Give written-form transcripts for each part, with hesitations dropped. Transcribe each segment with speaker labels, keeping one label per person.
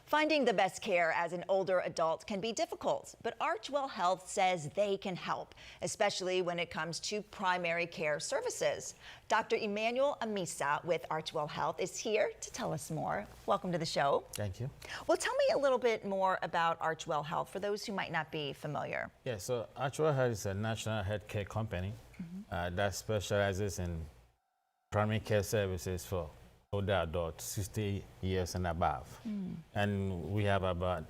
Speaker 1: Finding the best care as an older adult can be difficult, but ArchWell Health says they can help, especially when it comes to primary care services. Dr. Emmanuel Amisa with ArchWell Health is here to tell us more. Welcome to the show.
Speaker 2: Thank you.
Speaker 1: Well, tell me a little bit more about ArchWell Health for those who might not be familiar.
Speaker 2: Yeah, so ArchWell Health is a national healthcare company that specializes in primary care services for older adults, 60 years and above. And we have about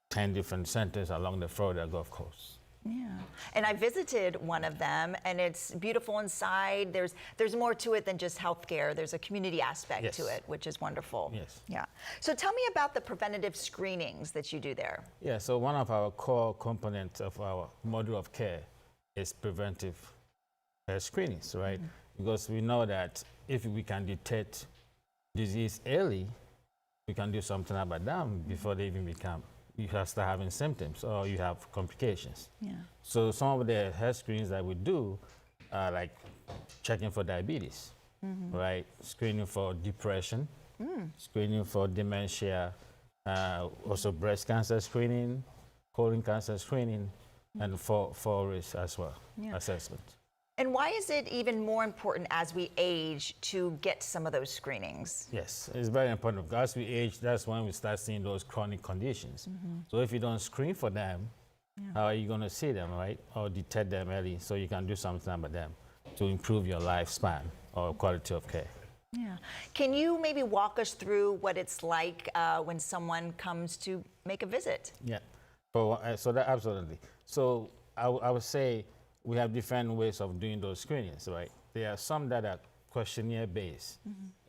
Speaker 2: 10 different centers along the Florida Gulf Coast.
Speaker 1: Yeah, and I visited one of them, and it's beautiful inside. There's more to it than just healthcare. There's a community aspect to it, which is wonderful.
Speaker 2: Yes.
Speaker 1: Yeah. So tell me about the preventative screenings that you do there.
Speaker 2: Yeah, so one of our core components of our model of care is preventive screenings, right? Because we know that if we can detect disease early, we can do something about them before they even you have start having symptoms or you have complications.
Speaker 1: Yeah.
Speaker 2: So some of the health screenings that we do are like checking for diabetes, right? Screening for depression, screening for dementia, also breast cancer screening, colon cancer screening, and for risk as well, assessment.
Speaker 1: And why is it even more important as we age to get some of those screenings?
Speaker 2: Yes, it's very important because as we age, that's when we start seeing those chronic conditions. So if you don't screen for them, how are you going to see them, right? Or detect them early so you can do something about them to improve your lifespan or quality of care.
Speaker 1: Yeah. Can you maybe walk us through what it's like when someone comes to make a visit?
Speaker 2: Yeah, so that absolutely. So I would say we have different ways of doing those screenings, right? There are some that are questionnaire-based.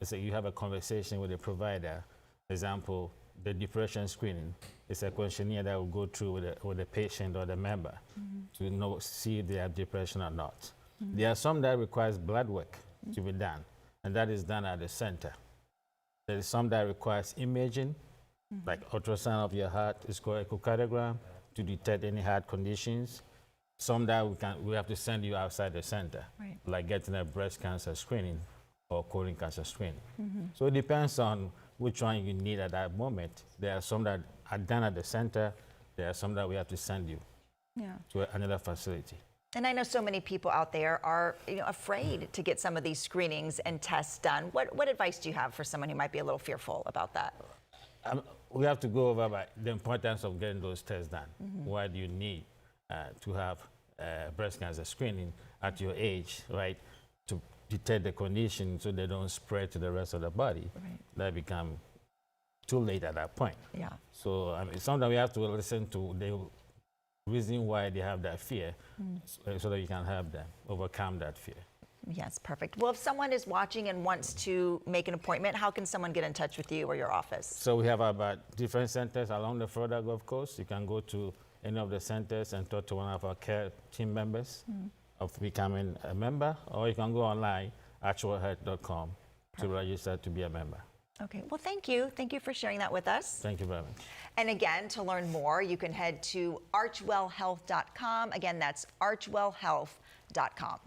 Speaker 2: So you have a conversation with the provider. For example, the depression screening is a questionnaire that will go through with the patient or the member to see if they have depression or not. There are some that requires blood work to be done, and that is done at the center. There is some that requires imaging, like ultrasound of your heart, is called echocardiogram, to detect any heart conditions. Some that we have to send you outside the center, like getting a breast cancer screening or colon cancer screening. So it depends on which one you need at that moment. There are some that are done at the center. There are some that we have to send you to another facility.
Speaker 1: And I know so many people out there are afraid to get some of these screenings and tests done. What advice do you have for someone who might be a little fearful about that?
Speaker 2: We have to go over the importance of getting those tests done. Why do you need to have breast cancer screening at your age, right? To detect the condition so they don't spread to the rest of the body. That become too late at that point.
Speaker 1: Yeah.
Speaker 2: So sometimes we have to listen to the reason why they have that fear so that you can help them overcome that fear.
Speaker 1: Yes, perfect. Well, if someone is watching and wants to make an appointment, how can someone get in touch with you or your office?
Speaker 2: So we have about different centers along the Florida Gulf Coast. You can go to any of the centers and talk to one of our care team members of becoming a member, or you can go online, ArchWellHealth.com, to register to be a member.
Speaker 1: Okay, well, thank you. Thank you for sharing that with us.
Speaker 2: Thank you very much.
Speaker 1: And again, to learn more, you can head to ArchWellHealth.com. Again, that's ArchWellHealth.com.